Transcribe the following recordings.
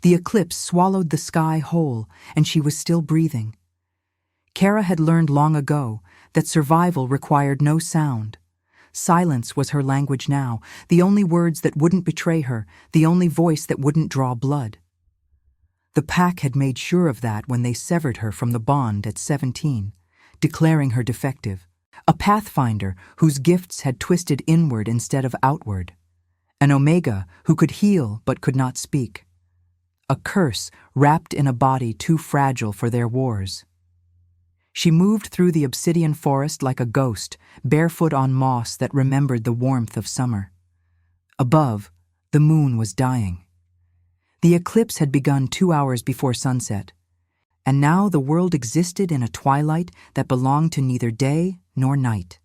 The eclipse swallowed the sky whole, and she was still breathing. Kara had learned long ago that survival required no sound. Silence was her language now, the only words that wouldn't betray her, the only voice that wouldn't draw blood. The pack had made sure of that when they severed her from the bond at 17, declaring her defective, a pathfinder whose gifts had twisted inward instead of outward, an omega who could heal but could not speak, a curse wrapped in a body too fragile for their wars. She moved through the obsidian forest like a ghost, barefoot on moss that remembered the warmth of summer. Above, the moon was dying. The eclipse had begun 2 hours before sunset, and now the world existed in a twilight that belonged to neither day nor night,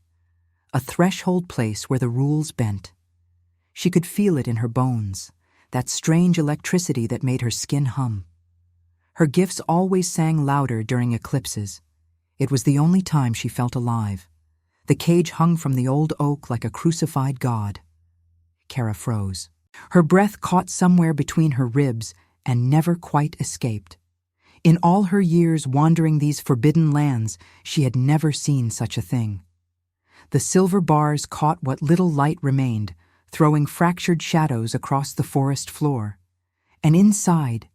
a threshold place where the rules bent. She could feel it in her bones, that strange electricity that made her skin hum. Her gifts always sang louder during eclipses. It was the only time she felt alive. The cage hung from the old oak like a crucified god. Kara froze. Her breath caught somewhere between her ribs and never quite escaped. In all her years wandering these forbidden lands, she had never seen such a thing. The silver bars caught what little light remained, throwing fractured shadows across the forest floor. And inside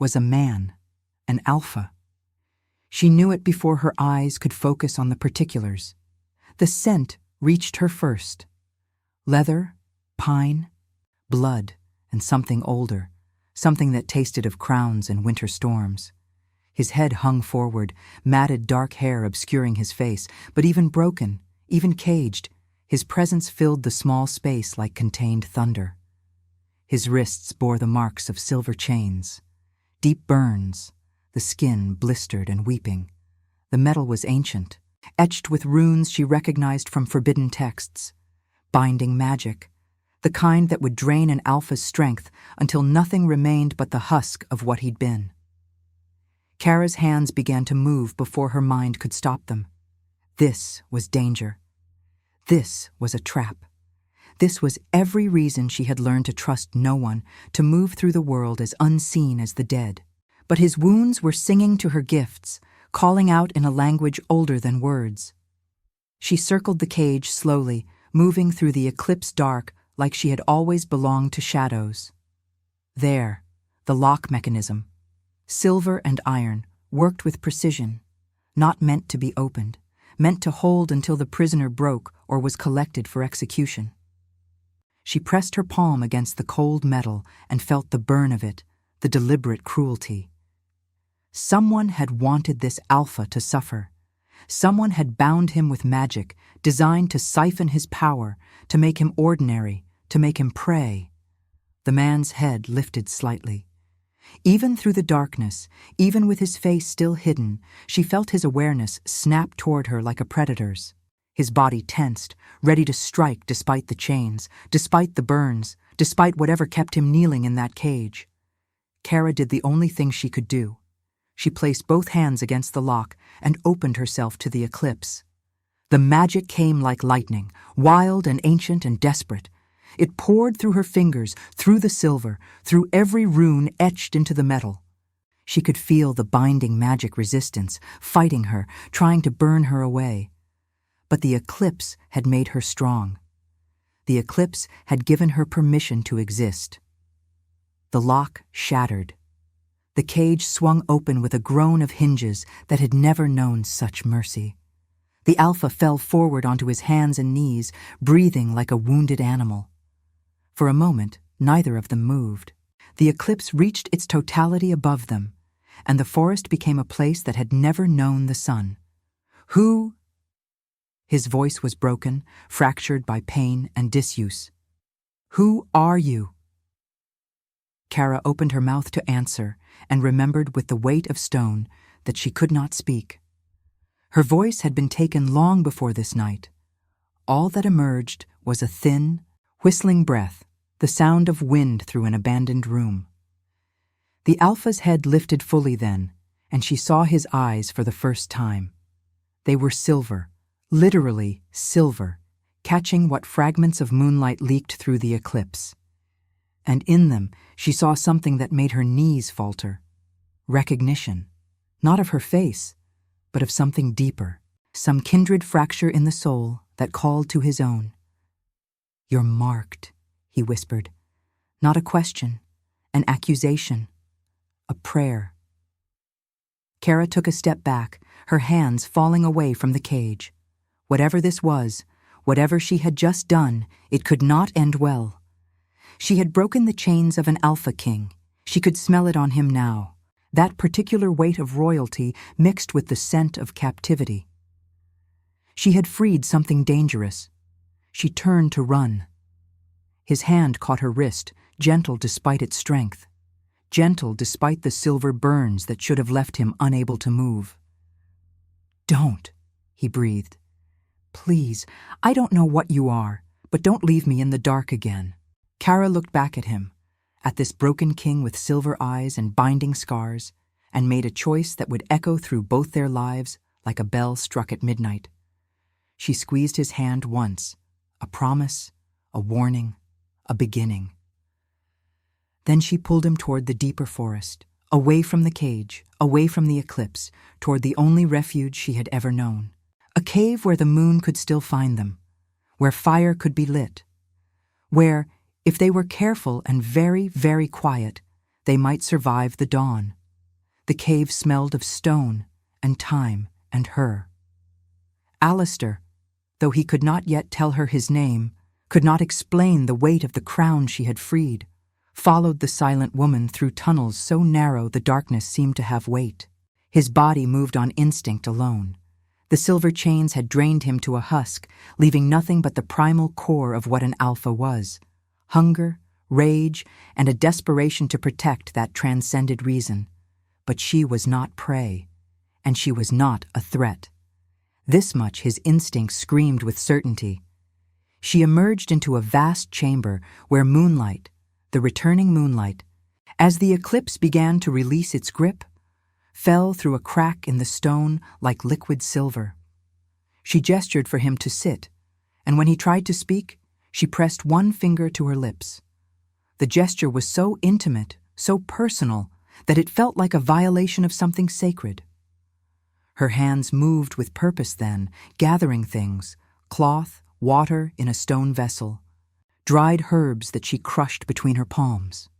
was a man, an alpha. She knew it before her eyes could focus on the particulars. The scent reached her first. Leather, pine, blood, and something older, something that tasted of crowns and winter storms. His head hung forward, matted dark hair obscuring his face, but even broken, even caged, his presence filled the small space like contained thunder. His wrists bore the marks of silver chains, deep burns, the skin blistered and weeping. The metal was ancient, etched with runes she recognized from forbidden texts. Binding magic, the kind that would drain an alpha's strength until nothing remained but the husk of what he'd been. Kara's hands began to move before her mind could stop them. This was danger. This was a trap. This was every reason she had learned to trust no one, to move through the world as unseen as the dead. But his wounds were singing to her gifts, calling out in a language older than words. She circled the cage slowly, moving through the eclipse dark like she had always belonged to shadows. There, the lock mechanism, silver and iron, worked with precision, not meant to be opened, meant to hold until the prisoner broke or was collected for execution. She pressed her palm against the cold metal and felt the burn of it, the deliberate cruelty. Someone had wanted this alpha to suffer. Someone had bound him with magic, designed to siphon his power, to make him ordinary, to make him prey. The man's head lifted slightly. Even through the darkness, even with his face still hidden, she felt his awareness snap toward her like a predator's. His body tensed, ready to strike despite the chains, despite the burns, despite whatever kept him kneeling in that cage. Kara did the only thing she could do. She placed both hands against the lock and opened herself to the eclipse. The magic came like lightning, wild and ancient and desperate. It poured through her fingers, through the silver, through every rune etched into the metal. She could feel the binding magic resistance, fighting her, trying to burn her away. But the eclipse had made her strong. The eclipse had given her permission to exist. The lock shattered. The cage swung open with a groan of hinges that had never known such mercy. The alpha fell forward onto his hands and knees, breathing like a wounded animal. For a moment, neither of them moved. The eclipse reached its totality above them, and the forest became a place that had never known the sun. Who? His voice was broken, fractured by pain and disuse. Who are you? Kara opened her mouth to answer and remembered with the weight of stone that she could not speak. Her voice had been taken long before this night. All that emerged was a thin, whistling breath, the sound of wind through an abandoned room. The alpha's head lifted fully then, and she saw his eyes for the first time. They were silver, literally silver, catching what fragments of moonlight leaked through the eclipse. and in them she saw something that made her knees falter. Recognition, not of her face, but of something deeper, some kindred fracture in the soul that called to his own. "You're marked," he whispered. Not a question, an accusation, a prayer. Kara took a step back, her hands falling away from the cage. Whatever this was, whatever she had just done, it could not end well. She had broken the chains of an Alpha King. She could smell it on him now, that particular weight of royalty mixed with the scent of captivity. She had freed something dangerous. She turned to run. His hand caught her wrist, gentle despite its strength, gentle despite the silver burns that should have left him unable to move. "Don't," he breathed. "Please, I don't know what you are, but don't leave me in the dark again." Kara looked back at him, at this broken king with silver eyes and binding scars, and made a choice that would echo through both their lives like a bell struck at midnight. She squeezed his hand once, a promise, a warning, a beginning. Then she pulled him toward the deeper forest, away from the cage, away from the eclipse, toward the only refuge she had ever known. A cave where the moon could still find them, where fire could be lit, where, if they were careful and very, very quiet, they might survive the dawn. The cave smelled of stone and time and her. Alistair, though he could not yet tell her his name, could not explain the weight of the crown she had freed, followed the silent woman through tunnels so narrow the darkness seemed to have weight. His body moved on instinct alone. The silver chains had drained him to a husk, leaving nothing but the primal core of what an alpha was. Hunger, rage, and a desperation to protect that transcended reason. But she was not prey, and she was not a threat. This much his instincts screamed with certainty. She emerged into a vast chamber where moonlight, the returning moonlight, as the eclipse began to release its grip, fell through a crack in the stone like liquid silver. She gestured for him to sit, and when he tried to speak, she pressed one finger to her lips. The gesture was so intimate, so personal, that it felt like a violation of something sacred. Her hands moved with purpose then, gathering things, cloth, water in a stone vessel, dried herbs that she crushed between her palms.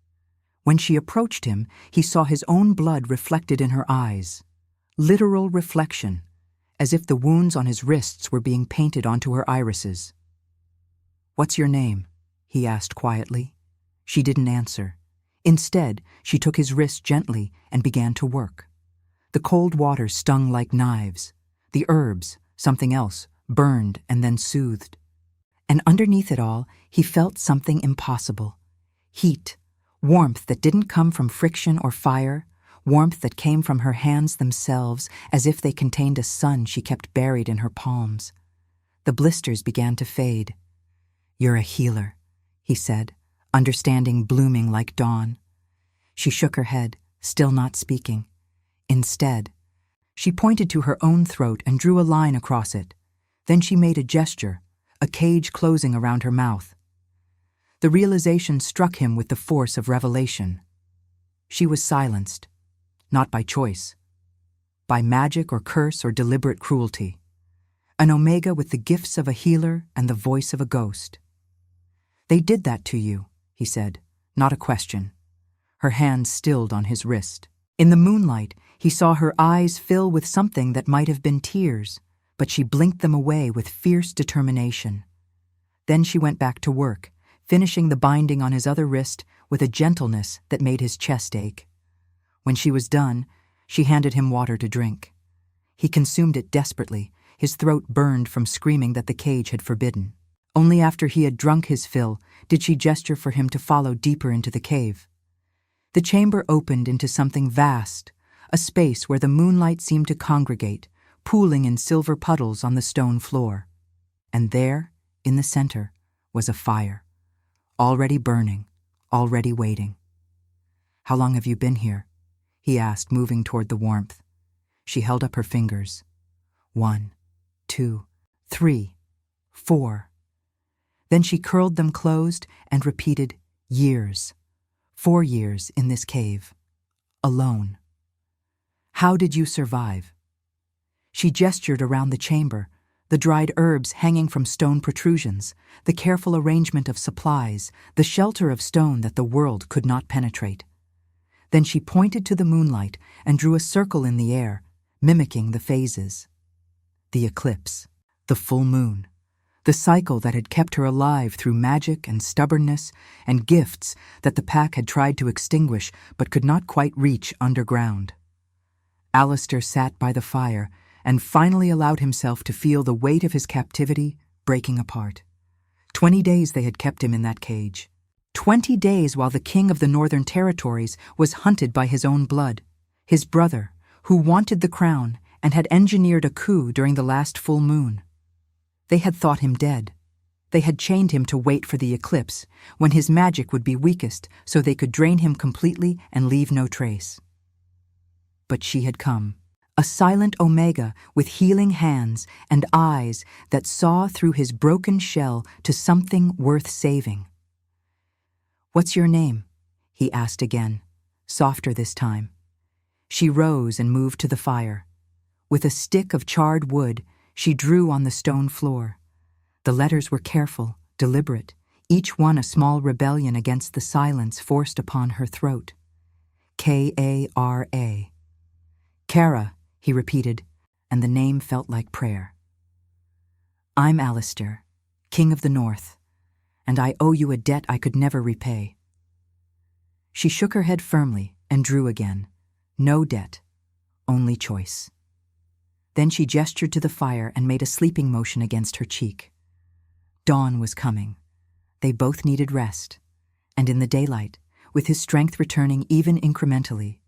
When she approached him, he saw his own blood reflected in her eyes. Literal reflection, as if the wounds on his wrists were being painted onto her irises. "What's your name?" he asked quietly. She didn't answer. Instead, she took his wrist gently and began to work. The cold water stung like knives. The herbs, something else, burned and then soothed. And underneath it all, he felt something impossible. Heat, warmth that didn't come from friction or fire, warmth that came from her hands themselves as if they contained a sun she kept buried in her palms. The blisters began to fade. "You're a healer," he said, understanding blooming like dawn. She shook her head, still not speaking. Instead, she pointed to her own throat and drew a line across it. Then she made a gesture, a cage closing around her mouth. The realization struck him with the force of revelation. She was silenced, not by choice, by magic or curse or deliberate cruelty. An omega with the gifts of a healer and the voice of a ghost. "They did that to you," he said, not a question. Her hand stilled on his wrist. In the moonlight, he saw her eyes fill with something that might have been tears, but she blinked them away with fierce determination. Then she went back to work, finishing the binding on his other wrist with a gentleness that made his chest ache. When she was done, she handed him water to drink. He consumed it desperately, his throat burned from screaming that the cage had forbidden. Only after he had drunk his fill did she gesture for him to follow deeper into the cave. The chamber opened into something vast, a space where the moonlight seemed to congregate, pooling in silver puddles on the stone floor. And there, in the center, was a fire, already burning, already waiting. "How long have you been here?" he asked, moving toward the warmth. She held up her fingers. 1, 2, 3, 4. Then she curled them closed and repeated, Years. 4 years in this cave. Alone. How did you survive? She gestured around the chamber, the dried herbs hanging from stone protrusions, the careful arrangement of supplies, the shelter of stone that the world could not penetrate. Then she pointed to the moonlight and drew a circle in the air, mimicking the phases. The eclipse, the full moon, the cycle that had kept her alive through magic and stubbornness and gifts that the pack had tried to extinguish but could not quite reach underground. Alistair sat by the fire and finally allowed himself to feel the weight of his captivity breaking apart. 20 days they had kept him in that cage. 20 days while the king of the Northern Territories was hunted by his own blood, his brother, who wanted the crown and had engineered a coup during the last full moon. They had thought him dead. They had chained him to wait for the eclipse, when his magic would be weakest so they could drain him completely and leave no trace. But she had come. A silent Omega with healing hands and eyes that saw through his broken shell to something worth saving. "What's your name?" he asked again, softer this time. She rose and moved to the fire. With a stick of charred wood, she drew on the stone floor. The letters were careful, deliberate, each one a small rebellion against the silence forced upon her throat. K-A-R-A. Kara, he repeated, and the name felt like prayer. "I'm Alistair, King of the North, and I owe you a debt I could never repay." She shook her head firmly and drew again. No debt, only choice. Then she gestured to the fire and made a sleeping motion against her cheek. Dawn was coming. They both needed rest, and in the daylight, with his strength returning even incrementally,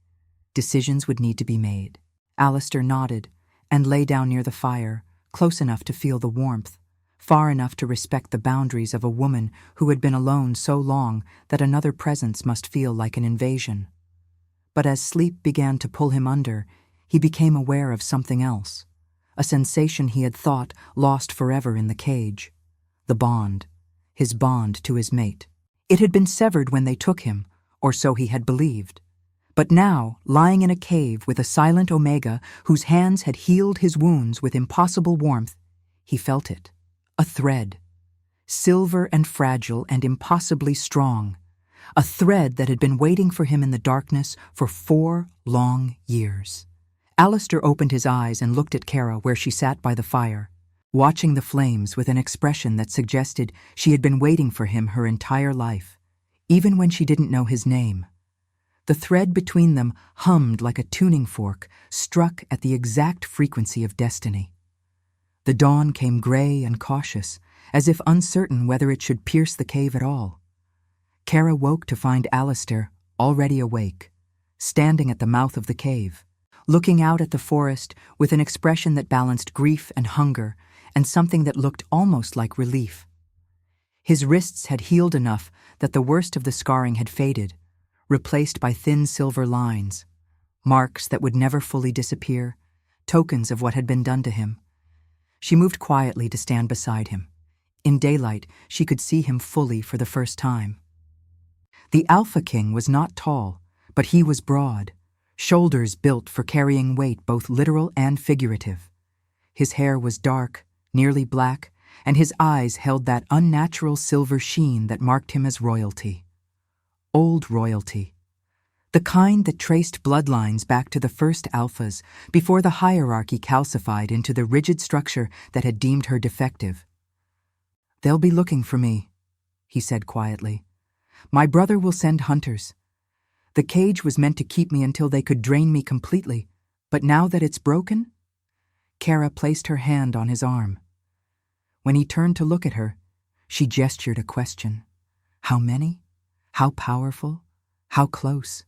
decisions would need to be made. Alistair nodded and lay down near the fire, close enough to feel the warmth, far enough to respect the boundaries of a woman who had been alone so long that another presence must feel like an invasion. But as sleep began to pull him under, he became aware of something else, a sensation he had thought lost forever in the cage. The bond, his bond to his mate. It had been severed when they took him, or so he had believed. But now, lying in a cave with a silent Omega whose hands had healed his wounds with impossible warmth, he felt it. A thread. Silver and fragile and impossibly strong. A thread that had been waiting for him in the darkness for 4 long years. Alistair opened his eyes and looked at Kara where she sat by the fire, watching the flames with an expression that suggested she had been waiting for him her entire life, even when she didn't know his name. The thread between them hummed like a tuning fork, struck at the exact frequency of destiny. The dawn came gray and cautious, as if uncertain whether it should pierce the cave at all. Kara woke to find Alistair, already awake, standing at the mouth of the cave, looking out at the forest with an expression that balanced grief and hunger and something that looked almost like relief. His wrists had healed enough that the worst of the scarring had faded, replaced by thin silver lines, marks that would never fully disappear, tokens of what had been done to him. She moved quietly to stand beside him. In daylight, she could see him fully for the first time. The Alpha King was not tall, but he was broad, shoulders built for carrying weight both literal and figurative. His hair was dark, nearly black, and his eyes held that unnatural silver sheen that marked him as royalty. Old royalty. The kind that traced bloodlines back to the first alphas before the hierarchy calcified into the rigid structure that had deemed her defective. "They'll be looking for me," he said quietly. "My brother will send hunters. The cage was meant to keep me until they could drain me completely, but now that it's broken?" Kara placed her hand on his arm. When he turned to look at her, she gestured a question. How many? How powerful? How close?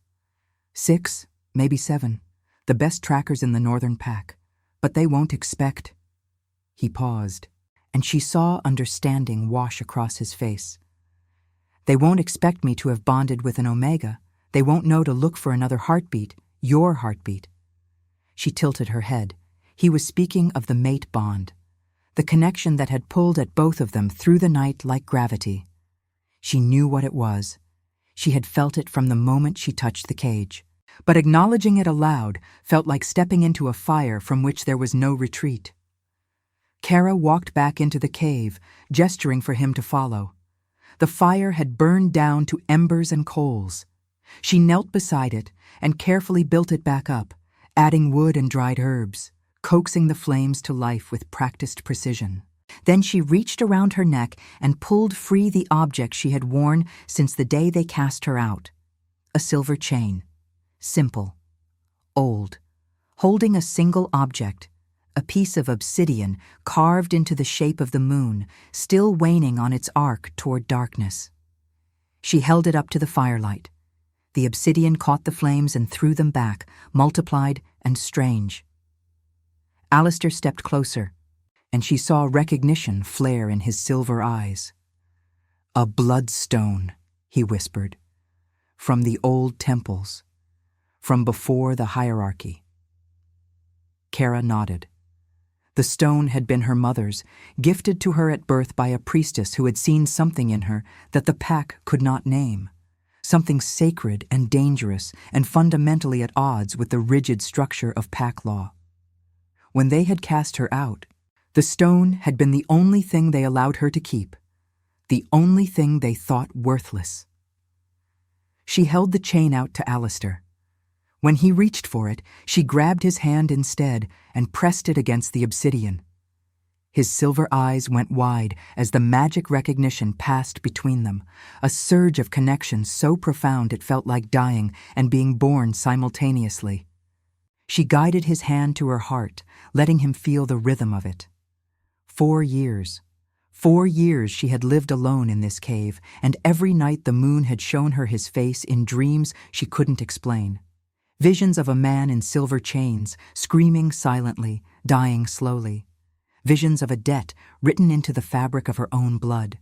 6, maybe 7, the best trackers in the northern pack, but they won't expect. He paused, and she saw understanding wash across his face. They won't expect me to have bonded with an Omega. They won't know to look for another heartbeat, your heartbeat. She tilted her head. He was speaking of the mate bond, the connection that had pulled at both of them through the night like gravity. She knew what it was, She had felt it from the moment she touched the cage. But acknowledging it aloud felt like stepping into a fire from which there was no retreat. Kara walked back into the cave, gesturing for him to follow. The fire had burned down to embers and coals. She knelt beside it and carefully built it back up, adding wood and dried herbs, coaxing the flames to life with practiced precision. Then she reached around her neck and pulled free the object she had worn since the day they cast her out. A silver chain. Simple. Old. Holding a single object. A piece of obsidian carved into the shape of the moon, still waning on its arc toward darkness. She held it up to the firelight. The obsidian caught the flames and threw them back, multiplied and strange. Alistair stepped closer, and she saw recognition flare in his silver eyes. "A bloodstone," he whispered, "from the old temples, from before the hierarchy." Kara nodded. The stone had been her mother's, gifted to her at birth by a priestess who had seen something in her that the pack could not name, something sacred and dangerous and fundamentally at odds with the rigid structure of pack law. When they had cast her out, the stone had been the only thing they allowed her to keep, the only thing they thought worthless. She held the chain out to Alistair. When he reached for it, she grabbed his hand instead and pressed it against the obsidian. His silver eyes went wide as the magic recognition passed between them, a surge of connection so profound it felt like dying and being born simultaneously. She guided his hand to her heart, letting him feel the rhythm of it. 4 years. 4 years she had lived alone in this cave, and every night the moon had shown her his face in dreams she couldn't explain. Visions of a man in silver chains, screaming silently, dying slowly. Visions of a debt written into the fabric of her own blood.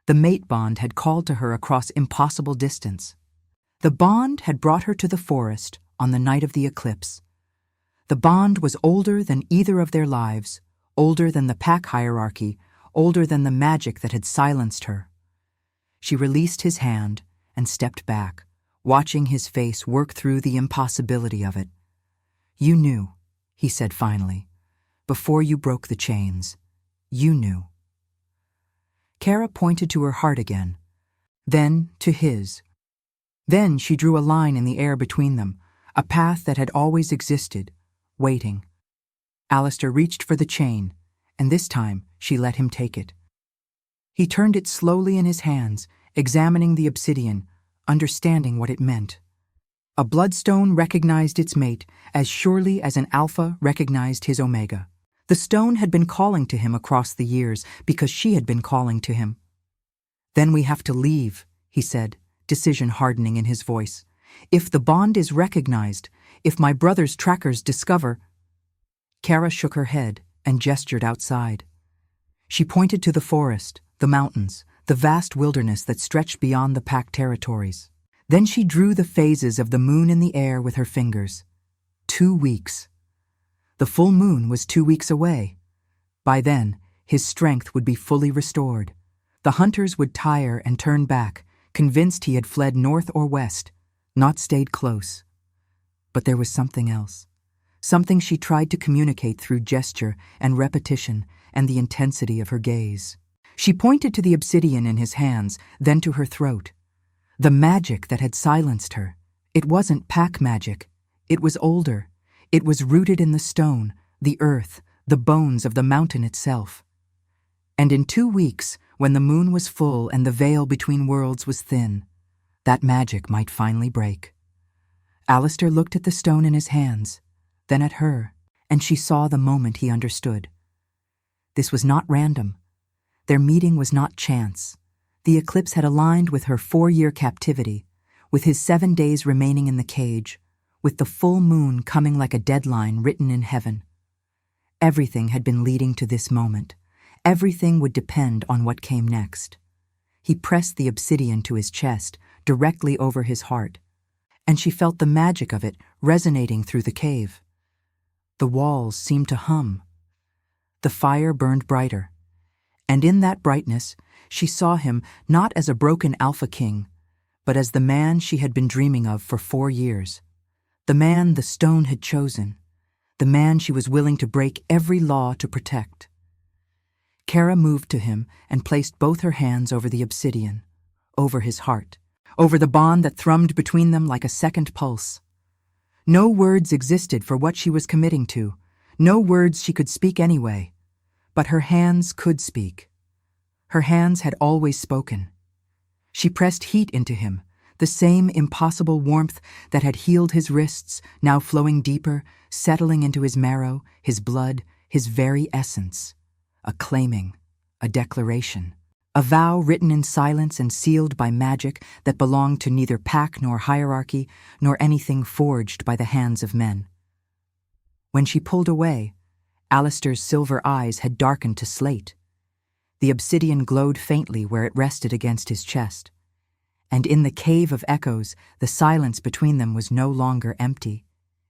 The mate bond had called to her across impossible distance. The bond had brought her to the forest on the night of the eclipse. The bond was older than either of their lives, older than the pack hierarchy, older than the magic that had silenced her. She released his hand and stepped back, watching his face work through the impossibility of it. "You knew," he said finally. "Before you broke the chains, you knew." Kara pointed to her heart again, then to his. Then she drew a line in the air between them, a path that had always existed, waiting. Alistair reached for the chain, and this time she let him take it. He turned it slowly in his hands, examining the obsidian, understanding what it meant. A bloodstone recognized its mate as surely as an alpha recognized his omega. The stone had been calling to him across the years because she had been calling to him. "Then we have to leave," he said, decision hardening in his voice. "If the bond is recognized, if my brother's trackers discover—" Kara shook her head and gestured outside. She pointed to the forest, the mountains, the vast wilderness that stretched beyond the pack territories. Then she drew the phases of the moon in the air with her fingers. 2 weeks. The full moon was 2 weeks away. By then, his strength would be fully restored. The hunters would tire and turn back, convinced he had fled north or west, not stayed close. But there was something else. Something she tried to communicate through gesture and repetition and the intensity of her gaze. She pointed to the obsidian in his hands, then to her throat. The magic that had silenced her. It wasn't pack magic. It was older. It was rooted in the stone, the earth, the bones of the mountain itself. And in 2 weeks, when the moon was full and the veil between worlds was thin, that magic might finally break. Alistair looked at the stone in his hands, then at her, and she saw the moment he understood. This was not random. Their meeting was not chance. The eclipse had aligned with her 4-year captivity, with his 7 days remaining in the cage, with the full moon coming like a deadline written in heaven. Everything had been leading to this moment. Everything would depend on what came next. He pressed the obsidian to his chest, directly over his heart, and she felt the magic of it resonating through the cave. The walls seemed to hum. The fire burned brighter, and in that brightness, she saw him not as a broken alpha king, but as the man she had been dreaming of for 4 years. The man the stone had chosen. The man she was willing to break every law to protect. Kara moved to him and placed both her hands over the obsidian, over his heart, over the bond that thrummed between them like a second pulse. No words existed for what she was committing to, no words she could speak anyway, but her hands could speak. Her hands had always spoken. She pressed heat into him, the same impossible warmth that had healed his wrists, now flowing deeper, settling into his marrow, his blood, his very essence. A claiming, a declaration, a vow written in silence and sealed by magic that belonged to neither pack nor hierarchy, nor anything forged by the hands of men. When she pulled away, Alistair's silver eyes had darkened to slate. The obsidian glowed faintly where it rested against his chest. And in the cave of echoes, the silence between them was no longer empty.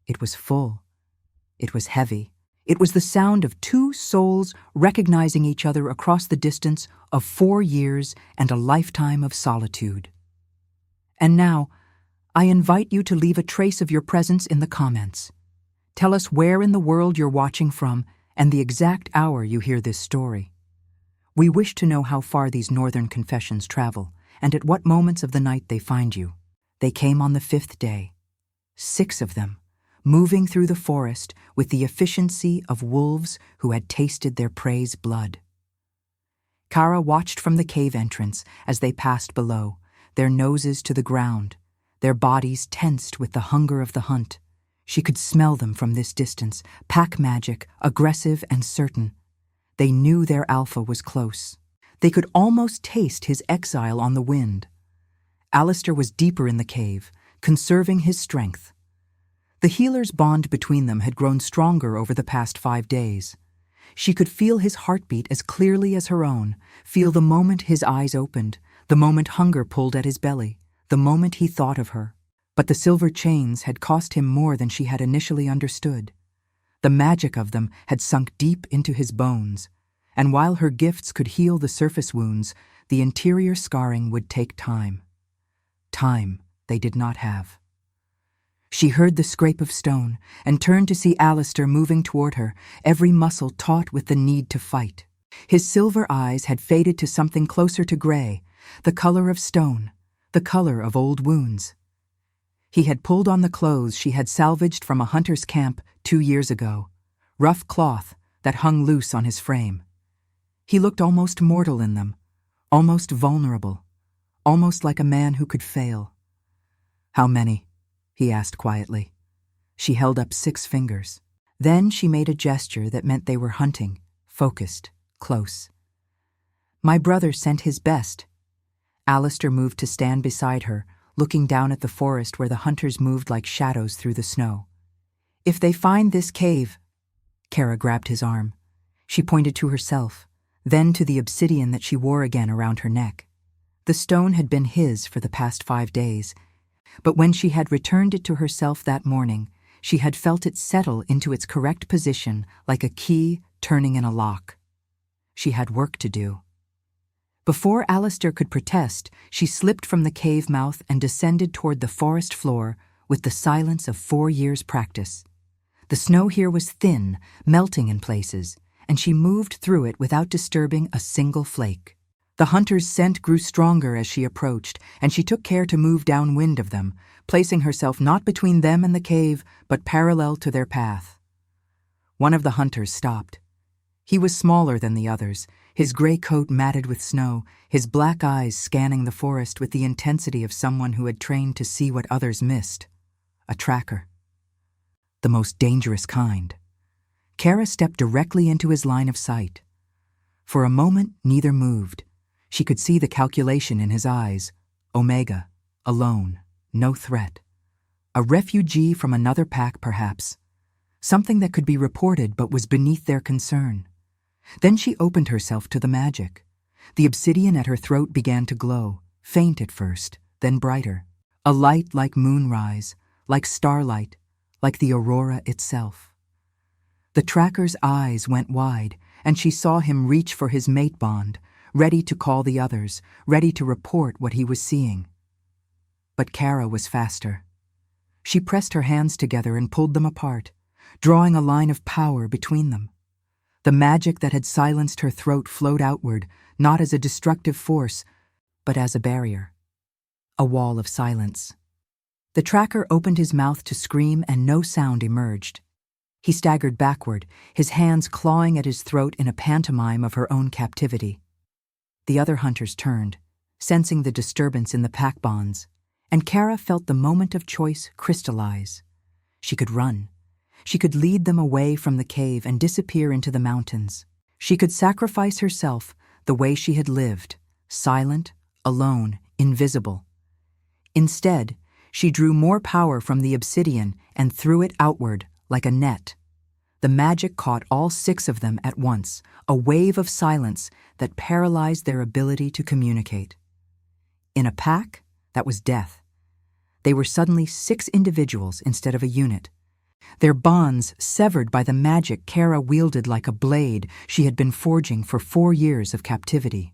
It was full. It was heavy. It was the sound of 2 souls recognizing each other across the distance of 4 years and a lifetime of solitude. And now, I invite you to leave a trace of your presence in the comments. Tell us where in the world you're watching from and the exact hour you hear this story. We wish to know how far these northern confessions travel and at what moments of the night they find you. They came on the 5th day, 6 of them, moving through the forest with the efficiency of wolves who had tasted their prey's blood. Kara watched from the cave entrance as they passed below, their noses to the ground, their bodies tensed with the hunger of the hunt. She could smell them from this distance, pack magic, aggressive and certain. They knew their alpha was close. They could almost taste his exile on the wind. Alistair was deeper in the cave, conserving his strength. The healer's bond between them had grown stronger over the past 5 days. She could feel his heartbeat as clearly as her own, feel the moment his eyes opened, the moment hunger pulled at his belly, the moment he thought of her. But the silver chains had cost him more than she had initially understood. The magic of them had sunk deep into his bones, and while her gifts could heal the surface wounds, the interior scarring would take time. Time they did not have. She heard the scrape of stone and turned to see Alistair moving toward her, every muscle taut with the need to fight. His silver eyes had faded to something closer to gray, the color of stone, the color of old wounds. He had pulled on the clothes she had salvaged from a hunter's camp 2 years ago, rough cloth that hung loose on his frame. He looked almost mortal in them, almost vulnerable, almost like a man who could fail. "How many?" he asked quietly. She held up 6 fingers. Then she made a gesture that meant they were hunting, focused, close. "My brother sent his best." Alistair moved to stand beside her, looking down at the forest where the hunters moved like shadows through the snow. "If they find this cave—" Kara grabbed his arm. She pointed to herself, then to the obsidian that she wore again around her neck. The stone had been his for the past 5 days, but when she had returned it to herself that morning, she had felt it settle into its correct position like a key turning in a lock. She had work to do. Before Alistair could protest, she slipped from the cave mouth and descended toward the forest floor with the silence of 4 years' practice. The snow here was thin, melting in places, and she moved through it without disturbing a single flake. The hunter's scent grew stronger as she approached, and she took care to move downwind of them, placing herself not between them and the cave, but parallel to their path. One of the hunters stopped. He was smaller than the others, his gray coat matted with snow, his black eyes scanning the forest with the intensity of someone who had trained to see what others missed. A tracker. The most dangerous kind. Kara stepped directly into his line of sight. For a moment, neither moved. She could see the calculation in his eyes. Omega, alone, no threat. A refugee from another pack, perhaps. Something that could be reported but was beneath their concern. Then she opened herself to the magic. The obsidian at her throat began to glow, faint at first, then brighter. A light like moonrise, like starlight, like the aurora itself. The tracker's eyes went wide, and she saw him reach for his mate bond, ready to call the others, ready to report what he was seeing. But Kara was faster. She pressed her hands together and pulled them apart, drawing a line of power between them. The magic that had silenced her throat flowed outward, not as a destructive force, but as a barrier. A wall of silence. The tracker opened his mouth to scream and no sound emerged. He staggered backward, his hands clawing at his throat in a pantomime of her own captivity. The other hunters turned, sensing the disturbance in the pack bonds, and Kara felt the moment of choice crystallize. She could run. She could lead them away from the cave and disappear into the mountains. She could sacrifice herself the way she had lived, silent, alone, invisible. Instead, she drew more power from the obsidian and threw it outward like a net. The magic caught all 6 of them at once, a wave of silence that paralyzed their ability to communicate. In a pack, that was death. They were suddenly 6 individuals instead of a unit. Their bonds severed by the magic Kara wielded like a blade she had been forging for 4 years of captivity.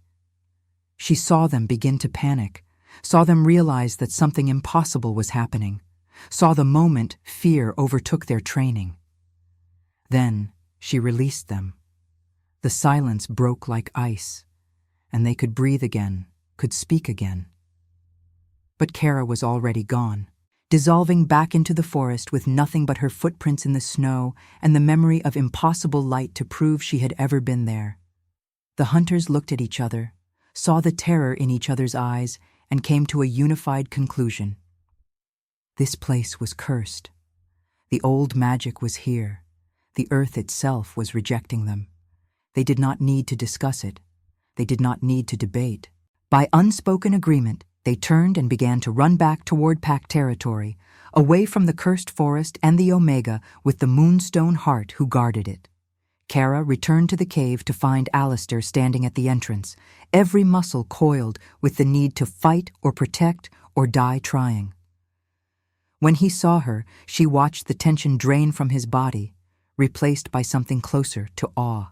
She saw them begin to panic, saw them realize that something impossible was happening, saw the moment fear overtook their training. Then she released them. The silence broke like ice, and they could breathe again, could speak again. But Kara was already gone, dissolving back into the forest with nothing but her footprints in the snow and the memory of impossible light to prove she had ever been there. The hunters looked at each other, saw the terror in each other's eyes, and came to a unified conclusion. This place was cursed. The old magic was here. The earth itself was rejecting them. They did not need to discuss it. They did not need to debate. By unspoken agreement, they turned and began to run back toward pack territory, away from the cursed forest and the Omega with the moonstone heart who guarded it. Kara returned to the cave to find Alistair standing at the entrance, every muscle coiled with the need to fight or protect or die trying. When he saw her, she watched the tension drain from his body, replaced by something closer to awe.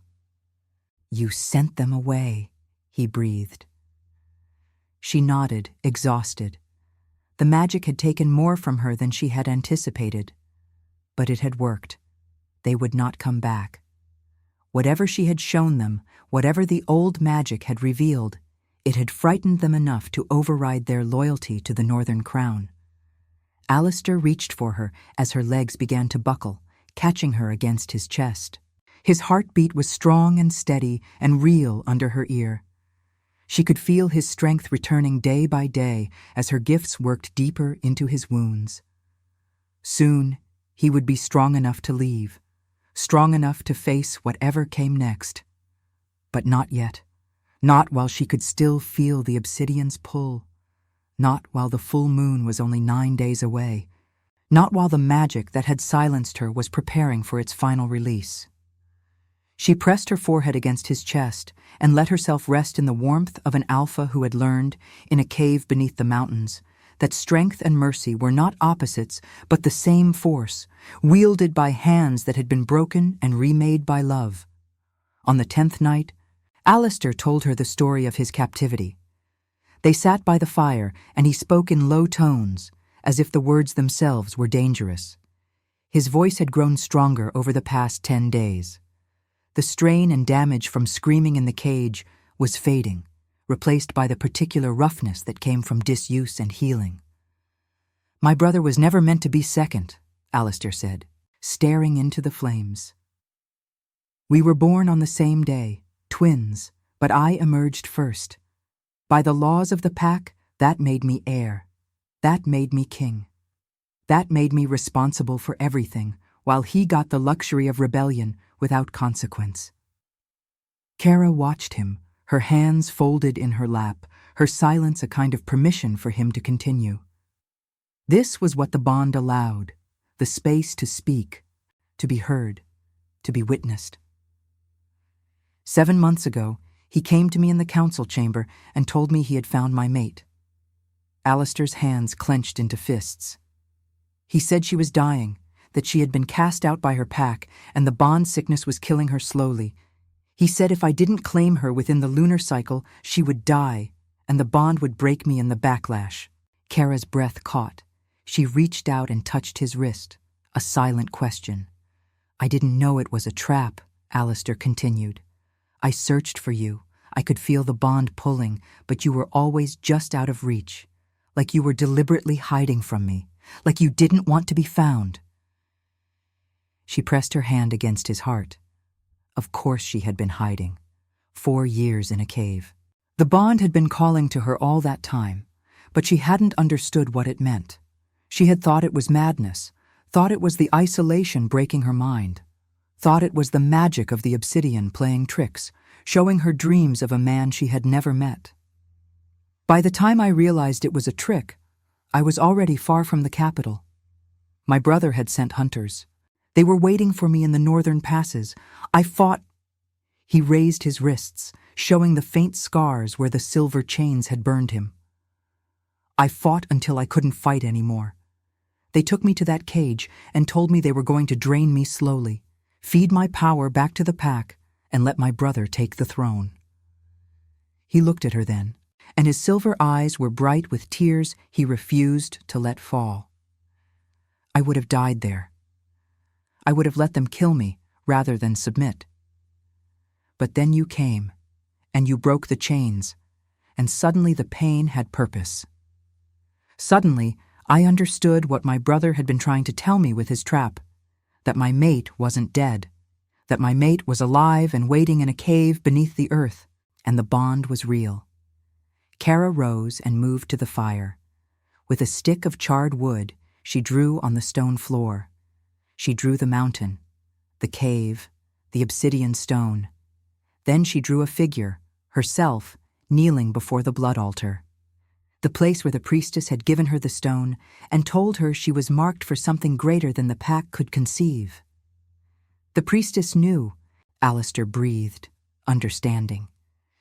"You sent them away," he breathed. She nodded, exhausted. The magic had taken more from her than she had anticipated. But it had worked. They would not come back. Whatever she had shown them, whatever the old magic had revealed, it had frightened them enough to override their loyalty to the Northern Crown. Alistair reached for her as her legs began to buckle, catching her against his chest. His heartbeat was strong and steady and real under her ear. She could feel his strength returning day by day as her gifts worked deeper into his wounds. Soon, he would be strong enough to leave, strong enough to face whatever came next. But not yet. Not while she could still feel the obsidian's pull. Not while the full moon was only 9 days away. Not while the magic that had silenced her was preparing for its final release. She pressed her forehead against his chest and let herself rest in the warmth of an alpha who had learned, in a cave beneath the mountains, that strength and mercy were not opposites but the same force, wielded by hands that had been broken and remade by love. On the 10th night, Alistair told her the story of his captivity. They sat by the fire, and he spoke in low tones, as if the words themselves were dangerous. His voice had grown stronger over the past 10 days. The strain and damage from screaming in the cage was fading, replaced by the particular roughness that came from disuse and healing. "My brother was never meant to be second," Alistair said, staring into the flames. "We were born on the same day, twins, but I emerged first. By the laws of the pack, that made me heir. That made me king. That made me responsible for everything, while he got the luxury of rebellion without consequence." Kara watched him, her hands folded in her lap, her silence a kind of permission for him to continue. This was what the bond allowed, the space to speak, to be heard, to be witnessed. 7 months ago, he came to me in the council chamber and told me he had found my mate. Alistair's hands clenched into fists. He said she was dying, that she had been cast out by her pack and the bond sickness was killing her slowly. He said if I didn't claim her within the lunar cycle, she would die, and the bond would break me in the backlash. Kara's breath caught. She reached out and touched his wrist, a silent question. "I didn't know it was a trap," Alistair continued. "I searched for you. I could feel the bond pulling, but you were always just out of reach, like you were deliberately hiding from me, like you didn't want to be found." She pressed her hand against his heart. Of course she had been hiding. 4 years in a cave. The bond had been calling to her all that time, but she hadn't understood what it meant. She had thought it was madness, thought it was the isolation breaking her mind, thought it was the magic of the obsidian playing tricks, showing her dreams of a man she had never met. By the time I realized it was a trick, I was already far from the capital. My brother had sent hunters. They were waiting for me in the northern passes. I fought. He raised his wrists, showing the faint scars where the silver chains had burned him. I fought until I couldn't fight anymore. They took me to that cage and told me they were going to drain me slowly, feed my power back to the pack, and let my brother take the throne. He looked at her then, and his silver eyes were bright with tears he refused to let fall. I would have died there. I would have let them kill me rather than submit. But then you came, and you broke the chains, and suddenly the pain had purpose. Suddenly, I understood what my brother had been trying to tell me with his trap, that my mate wasn't dead, that my mate was alive and waiting in a cave beneath the earth, and the bond was real. Kara rose and moved to the fire. With a stick of charred wood, she drew on the stone floor. She drew the mountain, the cave, the obsidian stone. Then she drew a figure, herself, kneeling before the blood altar, the place where the priestess had given her the stone and told her she was marked for something greater than the pack could conceive. The priestess knew, Alistair breathed, understanding.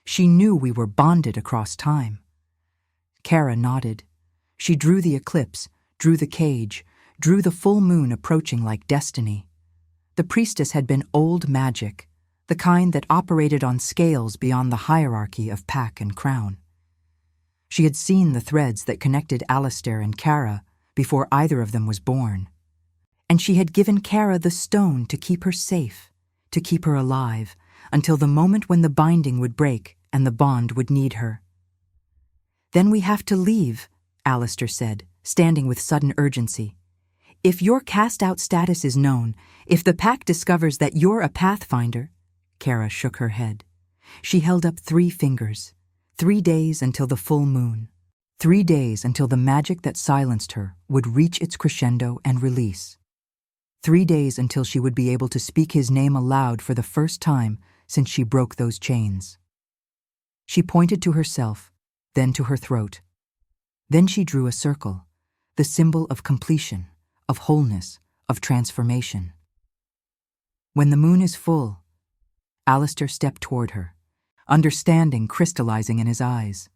She knew we were bonded across time. Kara nodded. She drew the eclipse, drew the cage, drew the full moon approaching like destiny. The priestess had been old magic, the kind that operated on scales beyond the hierarchy of pack and crown. She had seen the threads that connected Alistair and Kara before either of them was born. And she had given Kara the stone to keep her safe, to keep her alive, until the moment when the binding would break and the bond would need her. "Then we have to leave," Alistair said, standing with sudden urgency. "If your cast-out status is known, if the pack discovers that you're a pathfinder—" Kara shook her head. She held up 3 fingers. 3 days until the full moon. 3 days until the magic that silenced her would reach its crescendo and release. 3 days until she would be able to speak his name aloud for the first time since she broke those chains. She pointed to herself, then to her throat. Then she drew a circle, the symbol of completion, of wholeness, of transformation. "When the moon is full," Alistair stepped toward her, understanding crystallizing in his eyes.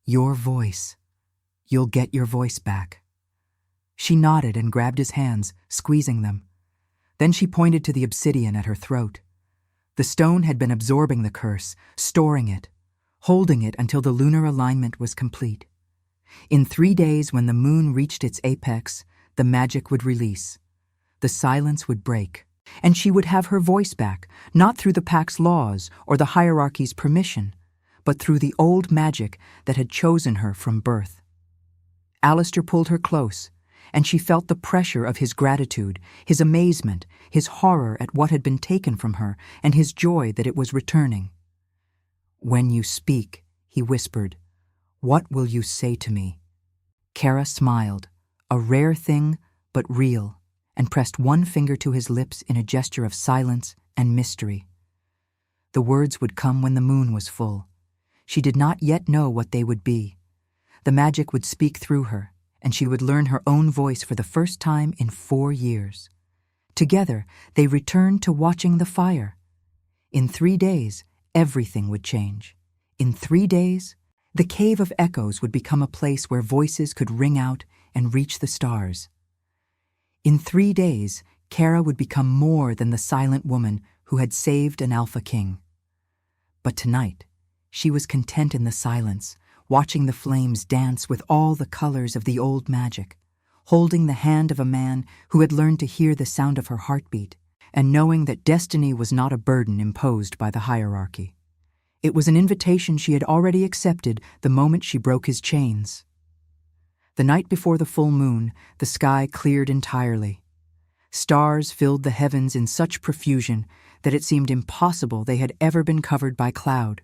"Your voice. You'll get your voice back." She nodded and grabbed his hands, squeezing them. Then she pointed to the obsidian at her throat. The stone had been absorbing the curse, storing it, holding it until the lunar alignment was complete. In 3 days, when the moon reached its apex, the magic would release. The silence would break, and she would have her voice back, not through the pack's laws or the hierarchy's permission, but through the old magic that had chosen her from birth. Alistair pulled her close, and she felt the pressure of his gratitude, his amazement, his horror at what had been taken from her, and his joy that it was returning. "When you speak," he whispered, "what will you say to me?" Kara smiled, a rare thing but real, and pressed one finger to his lips in a gesture of silence and mystery. The words would come when the moon was full. She did not yet know what they would be. The magic would speak through her, and she would learn her own voice for the first time in 4 years. Together, they returned to watching the fire. In 3 days, everything would change. In 3 days, the Cave of Echoes would become a place where voices could ring out and reach the stars. In 3 days, Kara would become more than the silent woman who had saved an Alpha King. But tonight, she was content in the silence, watching the flames dance with all the colors of the old magic, holding the hand of a man who had learned to hear the sound of her heartbeat, and knowing that destiny was not a burden imposed by the hierarchy. It was an invitation she had already accepted the moment she broke his chains. The night before the full moon, the sky cleared entirely. Stars filled the heavens in such profusion that it seemed impossible they had ever been covered by cloud.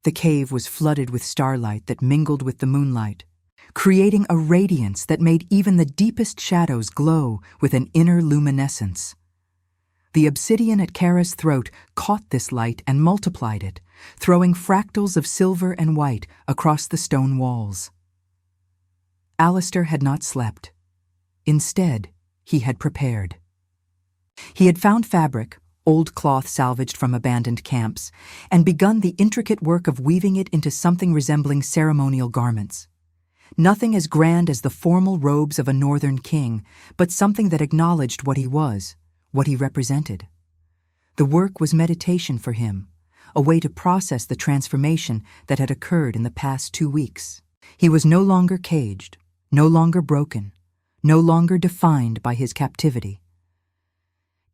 The cave was flooded with starlight that mingled with the moonlight, creating a radiance that made even the deepest shadows glow with an inner luminescence. The obsidian at Kara's throat caught this light and multiplied it, throwing fractals of silver and white across the stone walls. Alistair had not slept. Instead, he had prepared. He had found fabric, old cloth salvaged from abandoned camps, and begun the intricate work of weaving it into something resembling ceremonial garments. Nothing as grand as the formal robes of a northern king, but something that acknowledged what he was, what he represented. The work was meditation for him, a way to process the transformation that had occurred in the past 2 weeks. He was no longer caged, no longer broken, no longer defined by his captivity.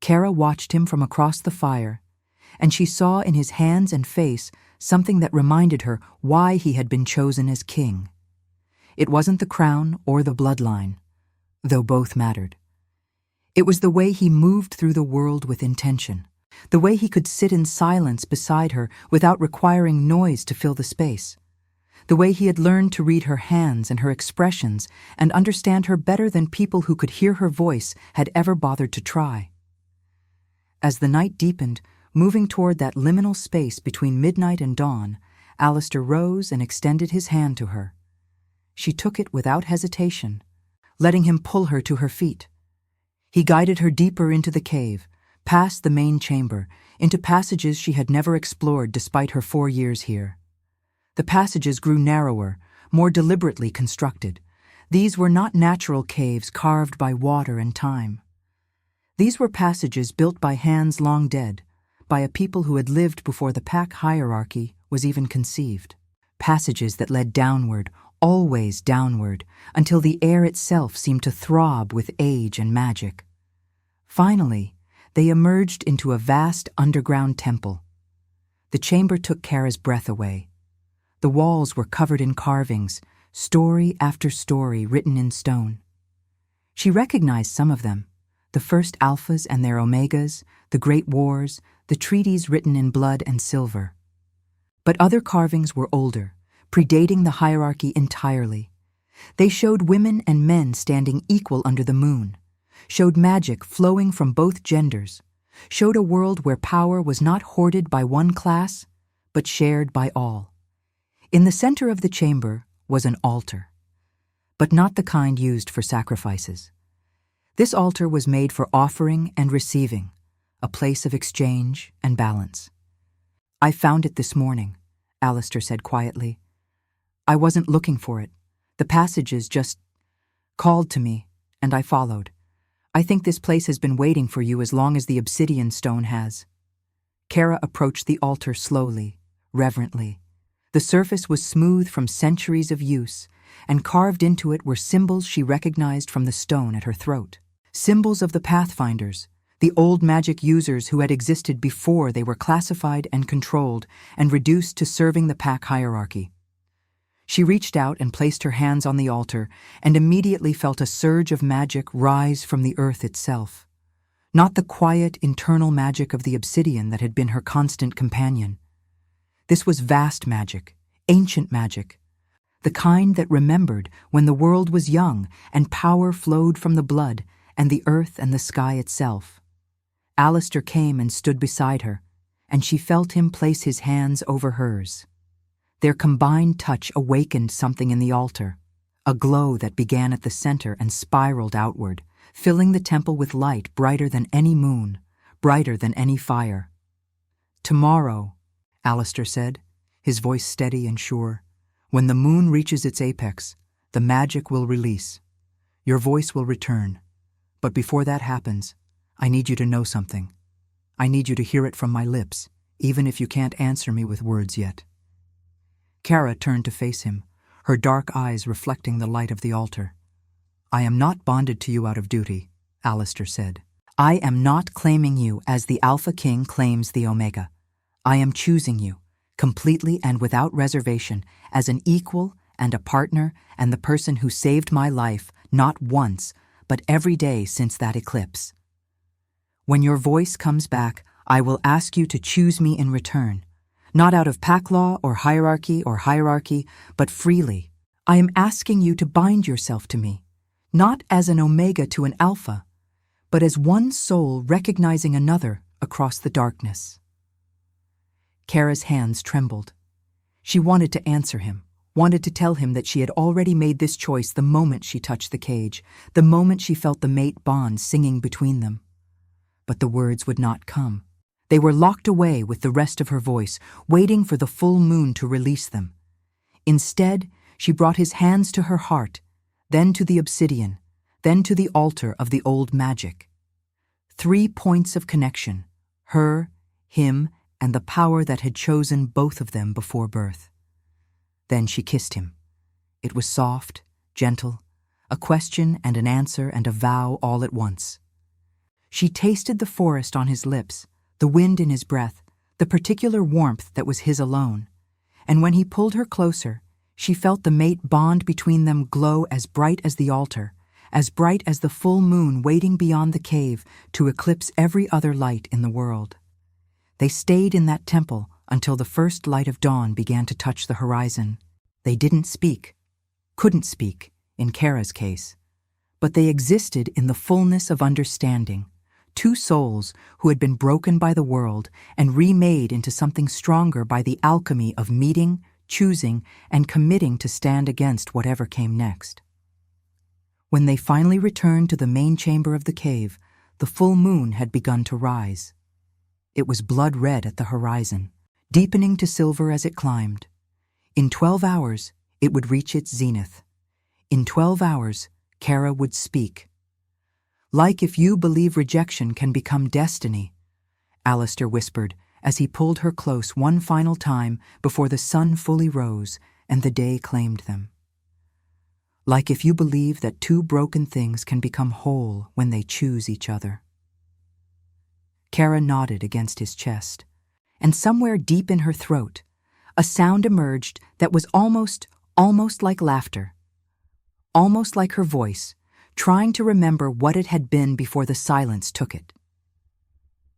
Kara watched him from across the fire, and she saw in his hands and face something that reminded her why he had been chosen as king. It wasn't the crown or the bloodline, though both mattered. It was the way he moved through the world with intention, the way he could sit in silence beside her without requiring noise to fill the space, the way he had learned to read her hands and her expressions and understand her better than people who could hear her voice had ever bothered to try. As the night deepened, moving toward that liminal space between midnight and dawn, Alistair rose and extended his hand to her. She took it without hesitation, letting him pull her to her feet. He guided her deeper into the cave, past the main chamber, into passages she had never explored despite her 4 years here. The passages grew narrower, more deliberately constructed. These were not natural caves carved by water and time. These were passages built by hands long dead, by a people who had lived before the pack hierarchy was even conceived. Passages that led downward, always downward, until the air itself seemed to throb with age and magic. Finally, they emerged into a vast underground temple. The chamber took Kara's breath away. The walls were covered in carvings, story after story written in stone. She recognized some of them, the first alphas and their omegas, the great wars, the treaties written in blood and silver. But other carvings were older, predating the hierarchy entirely. They showed women and men standing equal under the moon, showed magic flowing from both genders, showed a world where power was not hoarded by one class, but shared by all. In the center of the chamber was an altar, but not the kind used for sacrifices. This altar was made for offering and receiving, a place of exchange and balance. "I found it this morning," Alistair said quietly. "I wasn't looking for it. The passages just called to me, and I followed. I think this place has been waiting for you as long as the obsidian stone has." Kara approached the altar slowly, reverently. The surface was smooth from centuries of use, and carved into it were symbols she recognized from the stone at her throat. Symbols of the Pathfinders, the old magic users who had existed before they were classified and controlled and reduced to serving the pack hierarchy. She reached out and placed her hands on the altar and immediately felt a surge of magic rise from the earth itself. Not the quiet, internal magic of the obsidian that had been her constant companion. This was vast magic, ancient magic, the kind that remembered when the world was young and power flowed from the blood and the earth and the sky itself. Alistair came and stood beside her, and she felt him place his hands over hers. Their combined touch awakened something in the altar, a glow that began at the center and spiraled outward, filling the temple with light brighter than any moon, brighter than any fire. "Tomorrow," Alistair said, his voice steady and sure, "when the moon reaches its apex, the magic will release. Your voice will return. But before that happens, I need you to know something. I need you to hear it from my lips, even if you can't answer me with words yet." Kara turned to face him, her dark eyes reflecting the light of the altar. "I am not bonded to you out of duty," Alistair said. "I am not claiming you as the Alpha King claims the Omega. I am choosing you, completely and without reservation, as an equal and a partner and the person who saved my life not once, but every day since that eclipse. When your voice comes back, I will ask you to choose me in return, not out of pack law or hierarchy, but freely. I am asking you to bind yourself to me, not as an Omega to an Alpha, but as one soul recognizing another across the darkness." Kara's hands trembled. She wanted to answer him, wanted to tell him that she had already made this choice the moment she touched the cage, the moment she felt the mate bond singing between them. But the words would not come. They were locked away with the rest of her voice, waiting for the full moon to release them. Instead, she brought his hands to her heart, then to the obsidian, then to the altar of the old magic. 3 points of connection, her, him, and the power that had chosen both of them before birth. Then she kissed him. It was soft, gentle, a question and an answer and a vow all at once. She tasted the forest on his lips, the wind in his breath, the particular warmth that was his alone. And when he pulled her closer, she felt the mate bond between them glow as bright as the altar, as bright as the full moon waiting beyond the cave to eclipse every other light in the world. They stayed in that temple until the first light of dawn began to touch the horizon. They didn't speak, couldn't speak, in Kara's case, but they existed in the fullness of understanding. 2 souls who had been broken by the world and remade into something stronger by the alchemy of meeting, choosing, and committing to stand against whatever came next. When they finally returned to the main chamber of the cave, the full moon had begun to rise. It was blood red at the horizon, deepening to silver as it climbed. In 12 hours, it would reach its zenith. In 12 hours, Kara would speak. "Like if you believe rejection can become destiny," Alistair whispered as he pulled her close one final time before the sun fully rose and the day claimed them. "Like if you believe that 2 broken things can become whole when they choose each other." Kara nodded against his chest, and somewhere deep in her throat, a sound emerged that was almost like laughter, almost like her voice, trying to remember what it had been before the silence took it.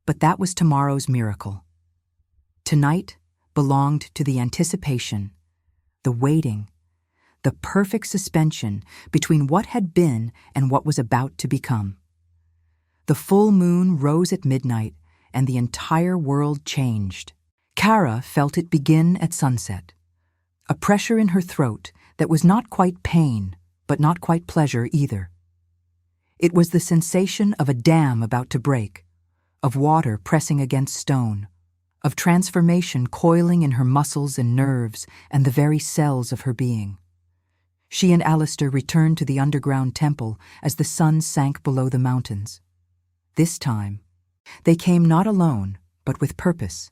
But that was tomorrow's miracle. Tonight belonged to the anticipation, the waiting, the perfect suspension between what had been and what was about to become. The full moon rose at midnight, and the entire world changed. Kara felt it begin at sunset, a pressure in her throat that was not quite pain, but not quite pleasure either. It was the sensation of a dam about to break, of water pressing against stone, of transformation coiling in her muscles and nerves and the very cells of her being. She and Alistair returned to the underground temple as the sun sank below the mountains. This time, they came not alone, but with purpose.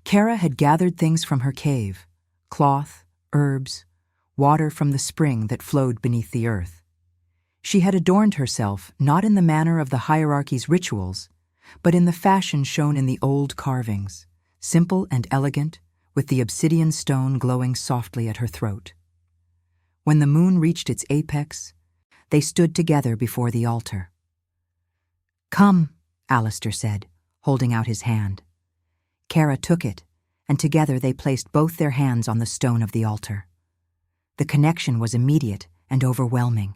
Kara had gathered things from her cave, cloth, herbs, water from the spring that flowed beneath the earth. She had adorned herself not in the manner of the hierarchy's rituals, but in the fashion shown in the old carvings, simple and elegant, with the obsidian stone glowing softly at her throat. When the moon reached its apex, they stood together before the altar. "Come," Alistair said, holding out his hand. Kara took it, and together they placed both their hands on the stone of the altar. The connection was immediate and overwhelming.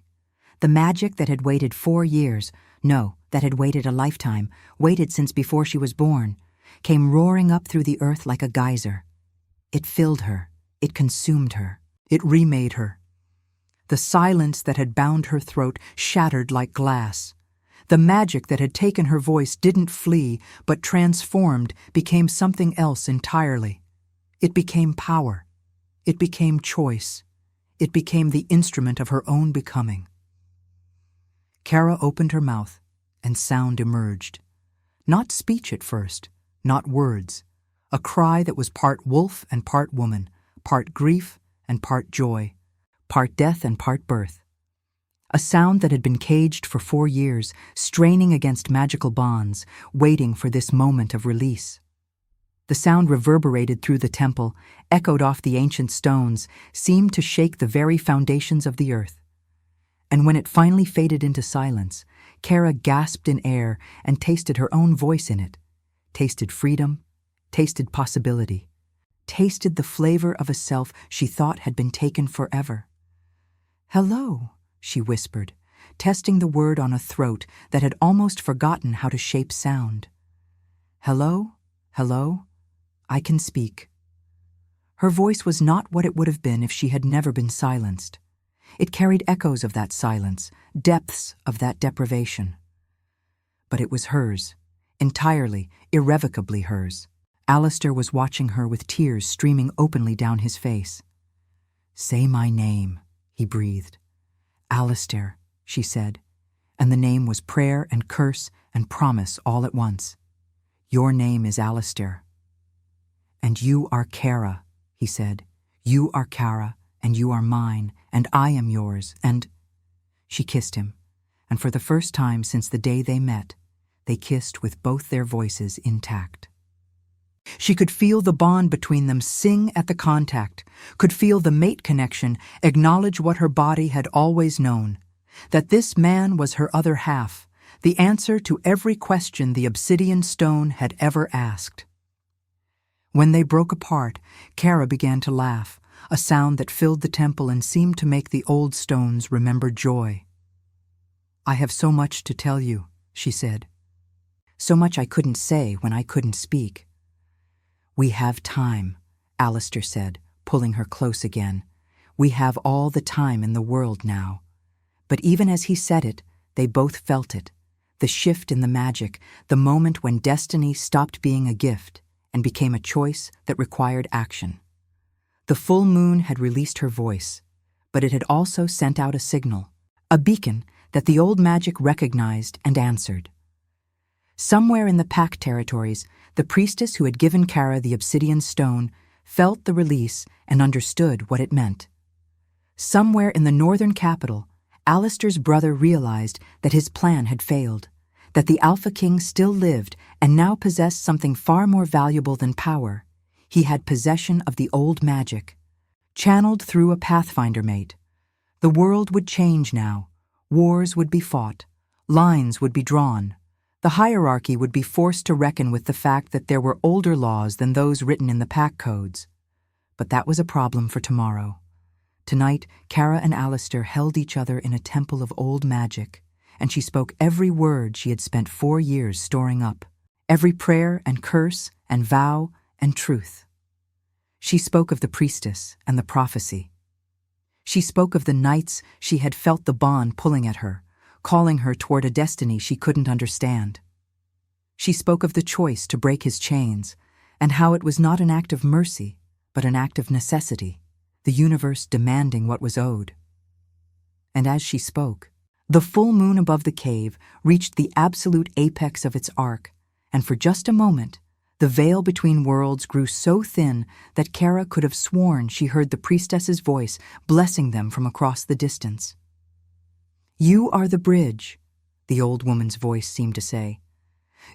The magic that had waited 4 years, that had waited a lifetime, waited since before she was born, came roaring up through the earth like a geyser. It filled her, it consumed her, it remade her. The silence that had bound her throat shattered like glass. The magic that had taken her voice didn't flee, but transformed, became something else entirely. It became power. It became choice. It became the instrument of her own becoming. Kara opened her mouth, and sound emerged. Not speech at first, not words. A cry that was part wolf and part woman, part grief and part joy, part death and part birth. A sound that had been caged for 4 years, straining against magical bonds, waiting for this moment of release. The sound reverberated through the temple, echoed off the ancient stones, seemed to shake the very foundations of the earth. And when it finally faded into silence, Kara gasped in air and tasted her own voice in it, tasted freedom, tasted possibility, tasted the flavor of a self she thought had been taken forever. "Hello," she whispered, testing the word on a throat that had almost forgotten how to shape sound. "Hello, hello, I can speak." Her voice was not what it would have been if she had never been silenced. It carried echoes of that silence, depths of that deprivation. But it was hers, entirely, irrevocably hers. Alistair was watching her with tears streaming openly down his face. "Say my name," he breathed. "Alistair," she said, and the name was prayer and curse and promise all at once. "Your name is Alistair." "And you are Kara," he said. "You are Kara, and you are mine, and I am yours, and—" She kissed him, and for the first time since the day they met, they kissed with both their voices intact. She could feel the bond between them sing at the contact, could feel the mate connection acknowledge what her body had always known, that this man was her other half, the answer to every question the obsidian stone had ever asked. When they broke apart, Kara began to laugh, a sound that filled the temple and seemed to make the old stones remember joy. "I have so much to tell you," she said. "So much I couldn't say when I couldn't speak." "We have time," Alistair said, pulling her close again. "We have all the time in the world now." But even as he said it, they both felt it, the shift in the magic, the moment when destiny stopped being a gift and became a choice that required action. The full moon had released her voice, but it had also sent out a signal, a beacon that the old magic recognized and answered. Somewhere in the Pack territories, the priestess who had given Kara the obsidian stone felt the release and understood what it meant. Somewhere in the northern capital, Alistair's brother realized that his plan had failed, that the Alpha King still lived and now possessed something far more valuable than power. He had possession of the old magic, channeled through a Pathfinder mate. The world would change now. Wars would be fought. Lines would be drawn. The hierarchy would be forced to reckon with the fact that there were older laws than those written in the Pack codes. But that was a problem for tomorrow. Tonight, Kara and Alistair held each other in a temple of old magic, and she spoke every word she had spent 4 years storing up, every prayer and curse and vow and truth. She spoke of the priestess and the prophecy. She spoke of the nights she had felt the bond pulling at her, calling her toward a destiny she couldn't understand. She spoke of the choice to break his chains, and how it was not an act of mercy, but an act of necessity, the universe demanding what was owed. And as she spoke, the full moon above the cave reached the absolute apex of its arc, and for just a moment, the veil between worlds grew so thin that Kara could have sworn she heard the priestess's voice blessing them from across the distance. "You are the bridge," the old woman's voice seemed to say.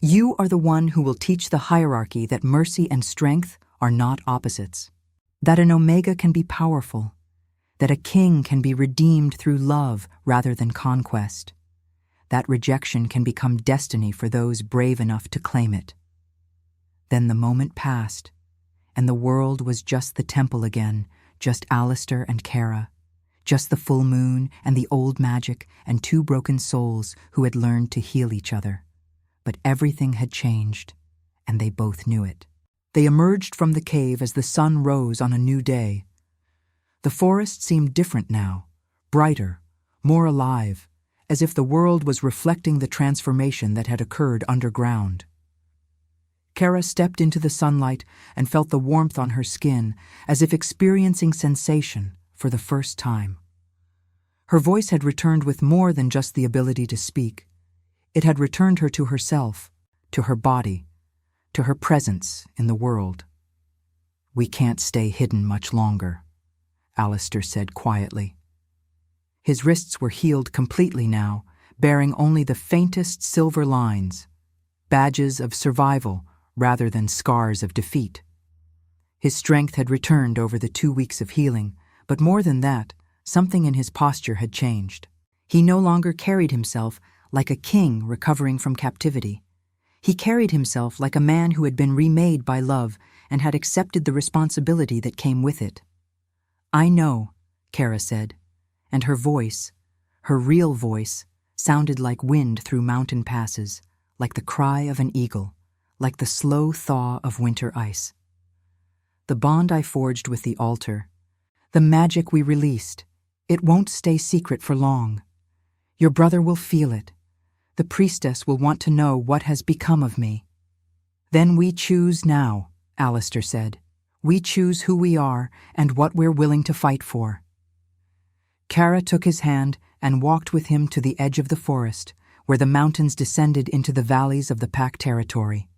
"You are the one who will teach the hierarchy that mercy and strength are not opposites, that an omega can be powerful, that a king can be redeemed through love rather than conquest, that rejection can become destiny for those brave enough to claim it." Then the moment passed, and the world was just the temple again, just Alistair and Kara, just the full moon and the old magic and 2 broken souls who had learned to heal each other. But everything had changed, and they both knew it. They emerged from the cave as the sun rose on a new day. The forest seemed different now, brighter, more alive, as if the world was reflecting the transformation that had occurred underground. Kara stepped into the sunlight and felt the warmth on her skin, as if experiencing sensation for the first time. Her voice had returned with more than just the ability to speak. It had returned her to herself, to her body, to her presence in the world. "We can't stay hidden much longer," Alistair said quietly. His wrists were healed completely now, bearing only the faintest silver lines, badges of survival rather than scars of defeat. His strength had returned over the 2 weeks of healing, but more than that, something in his posture had changed. He no longer carried himself like a king recovering from captivity. He carried himself like a man who had been remade by love and had accepted the responsibility that came with it. "I know," Kara said, and her voice, her real voice, sounded like wind through mountain passes, like the cry of an eagle, like the slow thaw of winter ice. "The bond I forged with the altar, the magic we released, it won't stay secret for long. Your brother will feel it. The priestess will want to know what has become of me." "Then we choose now," Alistair said. "We choose who we are and what we're willing to fight for." Kara took his hand and walked with him to the edge of the forest, where the mountains descended into the valleys of the Pack territory.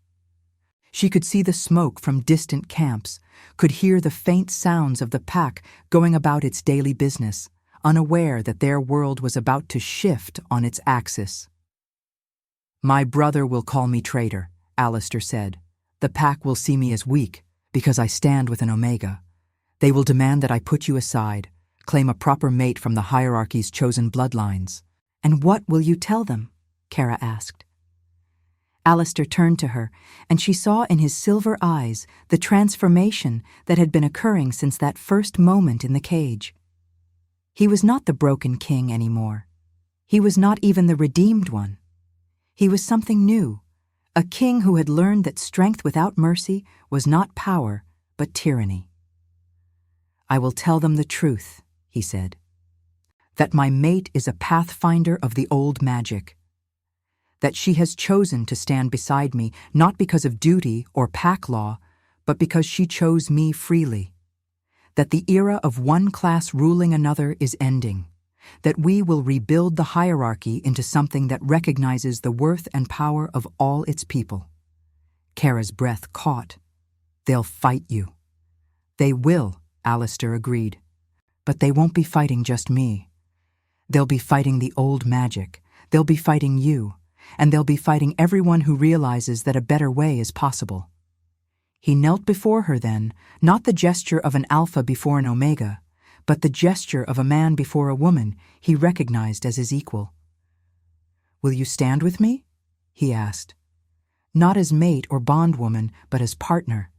She could see the smoke from distant camps, could hear the faint sounds of the Pack going about its daily business, unaware that their world was about to shift on its axis. "My brother will call me traitor," Alistair said. "The Pack will see me as weak, because I stand with an Omega. They will demand that I put you aside, claim a proper mate from the hierarchy's chosen bloodlines." "And what will you tell them?" Kara asked. Alistair turned to her, and she saw in his silver eyes the transformation that had been occurring since that first moment in the cage. He was not the broken king anymore. He was not even the redeemed one. He was something new, a king who had learned that strength without mercy was not power, but tyranny. "I will tell them the truth," he said. "That my mate is a pathfinder of the old magic. That she has chosen to stand beside me not because of duty or pack law, but because she chose me freely. That the era of one class ruling another is ending. That we will rebuild the hierarchy into something that recognizes the worth and power of all its people." Kara's breath caught. "They'll fight you." "They will," Alistair agreed. "But they won't be fighting just me. They'll be fighting the old magic. They'll be fighting you. And they'll be fighting everyone who realizes that a better way is possible." He knelt before her then, not the gesture of an alpha before an omega, but the gesture of a man before a woman he recognized as his equal. "Will you stand with me?" he asked. "Not as mate or bondwoman, but as partner.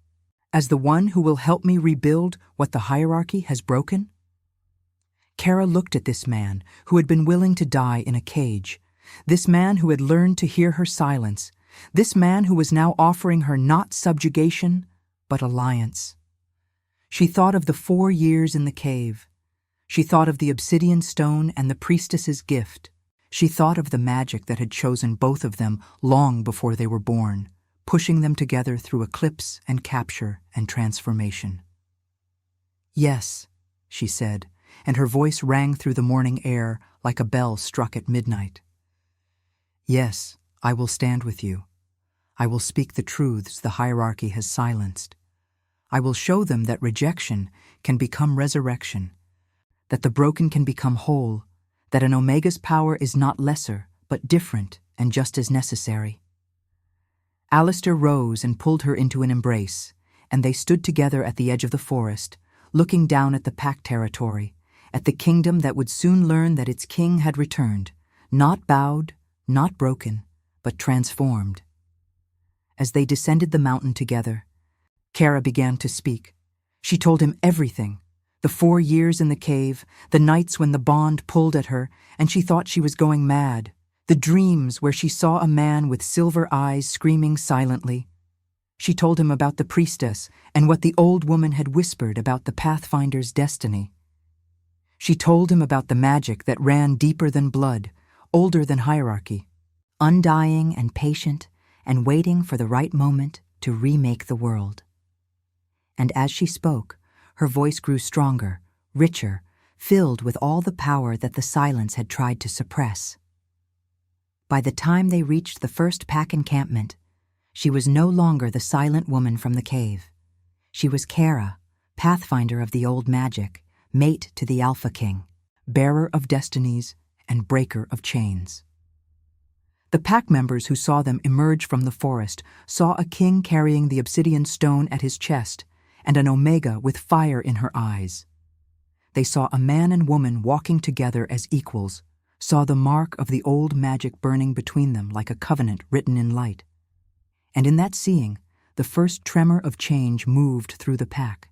As the one who will help me rebuild what the hierarchy has broken?" Kara looked at this man who had been willing to die in a cage, this man who had learned to hear her silence, this man who was now offering her not subjugation, but alliance. She thought of the 4 years in the cave. She thought of the obsidian stone and the priestess's gift. She thought of the magic that had chosen both of them long before they were born, pushing them together through eclipse and capture and transformation. "Yes," she said, and her voice rang through the morning air like a bell struck at midnight. "Yes, I will stand with you. I will speak the truths the hierarchy has silenced. I will show them that rejection can become resurrection, that the broken can become whole, that an Omega's power is not lesser, but different and just as necessary." Alistair rose and pulled her into an embrace, and they stood together at the edge of the forest, looking down at the Pack territory, at the kingdom that would soon learn that its king had returned, not bowed, not broken, but transformed. As they descended the mountain together, Kara began to speak. She told him everything, the 4 years in the cave, the nights when the bond pulled at her and she thought she was going mad, the dreams where she saw a man with silver eyes screaming silently. She told him about the priestess and what the old woman had whispered about the Pathfinder's destiny. She told him about the magic that ran deeper than blood, older than hierarchy, undying and patient and waiting for the right moment to remake the world. And as she spoke, her voice grew stronger, richer, filled with all the power that the silence had tried to suppress. By the time they reached the first Pack encampment, she was no longer the silent woman from the cave. She was Kara, pathfinder of the old magic, mate to the Alpha King, bearer of destinies and breaker of chains. The pack members who saw them emerge from the forest saw a king carrying the obsidian stone at his chest and an Omega with fire in her eyes. They saw a man and woman walking together as equals, saw the mark of the old magic burning between them like a covenant written in light. And in that seeing, the first tremor of change moved through the pack.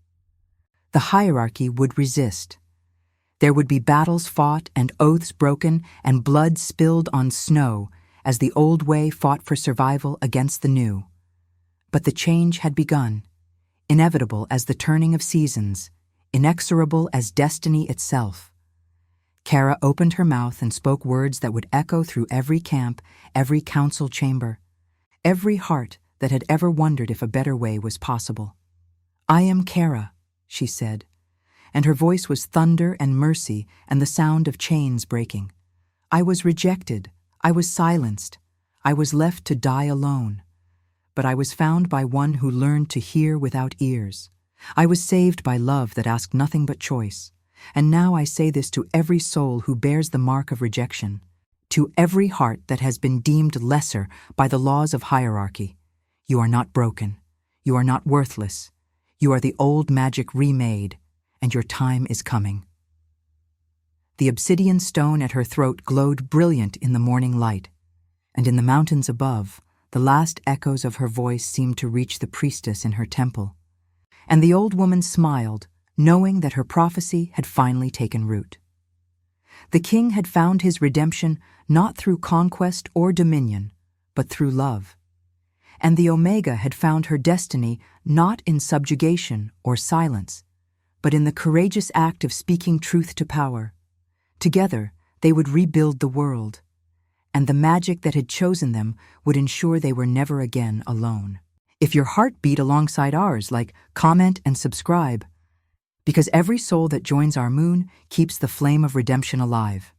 The hierarchy would resist. There would be battles fought and oaths broken and blood spilled on snow as the old way fought for survival against the new. But the change had begun, inevitable as the turning of seasons, inexorable as destiny itself. Kara opened her mouth and spoke words that would echo through every camp, every council chamber, every heart that had ever wondered if a better way was possible. "I am Kara," she said, and her voice was thunder and mercy and the sound of chains breaking. "I was rejected, I was silenced, I was left to die alone. But I was found by one who learned to hear without ears. I was saved by love that asked nothing but choice. And now I say this to every soul who bears the mark of rejection, to every heart that has been deemed lesser by the laws of hierarchy. You are not broken. You are not worthless. You are the old magic remade, and your time is coming." The obsidian stone at her throat glowed brilliant in the morning light, and in the mountains above, the last echoes of her voice seemed to reach the priestess in her temple. And the old woman smiled, knowing that her prophecy had finally taken root. The king had found his redemption not through conquest or dominion, but through love. And the Omega had found her destiny not in subjugation or silence, but in the courageous act of speaking truth to power. Together, they would rebuild the world, and the magic that had chosen them would ensure they were never again alone. If your heart beat alongside ours, like, comment and subscribe, because every soul that joins our moon keeps the flame of redemption alive.